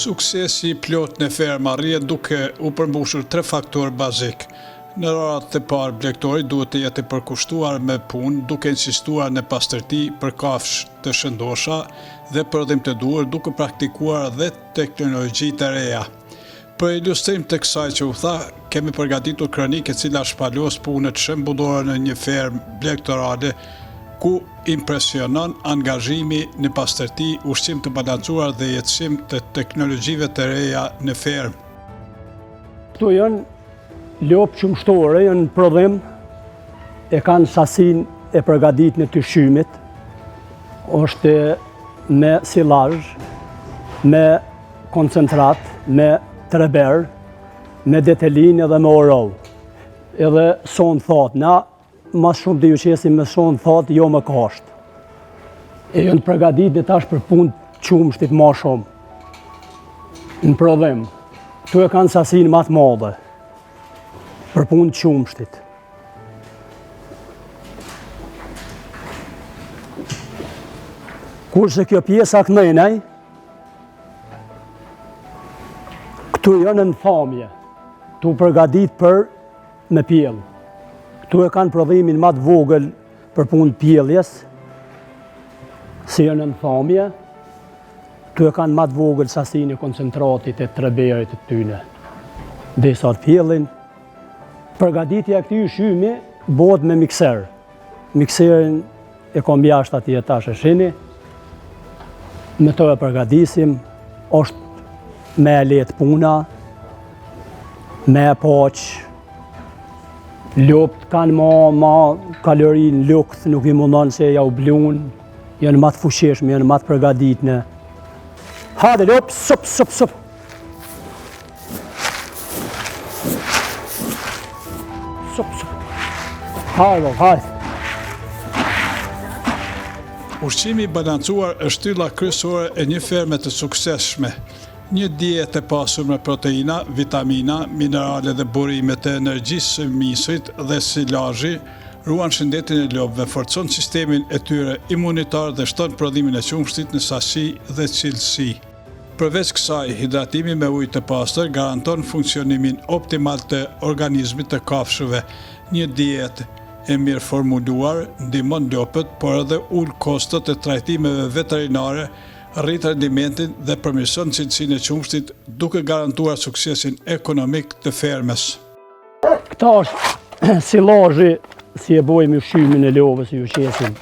Suksesi plot në ferma rrihet duke u përmbushur 3 faktorë bazik. Në rahat e parë, blegtori duhet të jetë i përkushtuar me punë, duke insistuar në pastërti për kafshë të shëndosha dhe prodhim të duhur, duke praktikuar dhe teknologji të reja. Për ilustrim të kësaj që u tha, kemi përgatitur kronikë e cila shpalos punët shembullore në një fermë blegtorale, ku impresionon angazhimi në pastërti, ushqim të balancuar dhe jetësim të teknologjive të reja në fermë. Këtu janë lopë qumshtore, janë prodhim, e kanë sasin e përgatit në të shymit, është me silazh, me koncentrat, me treber, me detelin edhe me orov. Edhe son thot, na mas shumë të ju qesim me son thot, jo me kasht. E janë përgatit në tash për punë qumshtit ma shumë. Në prodhim, këtu e kanë sasin ma të madhe për punë qumshtit. Kurse kjo pjesa kënenaj, këtu janë në famje, këtu përgatit për me pjellë. Këtu e kanë prodhimin ma të vogël për punë pjelljes, si janë në famje, këtu e kanë ma të vogël sasin e koncentratit e treberit të tyne. Dhe sa të pjellin, përgatitja e këtij ushqymi bëhet me mikser. Mikserin e kom jashtë atje tash e shini, me të e përgatisim, është me lehtë puna, me paqë. Lopt kanë ma kalorin lukt, nuk i mundon se ja u blun, janë ma të fuqishme, janë ma të përgatitne. Hajde lop, sup. Sup. Hajde. Ushqimi i balancuar është ylla kryesore e një ferme të suksesshme. Një dietë e pasur me proteina, vitamina, minerale dhe burime të energjisë së misrit dhe silazhi ruan shëndetin e lopëve, forcon sistemin e tyre imunitar dhe shton prodhimin e qumshtit në sasi dhe cilësi. Përveç kësaj, hidratimi me ujë të pastër garanton funksionimin optimal të organizmit të kafshëve. Një dietë e mirë formuluar ndihmon lopët, por edhe ul kostot e trajtimeve veterinare, rrit rendimentin dhe përmirëson cilësinë e qumshtit, duke garantuar suksesin ekonomik të fermës. Këta është silazhi si e bojmë ushqimin e lopës, ju qesim.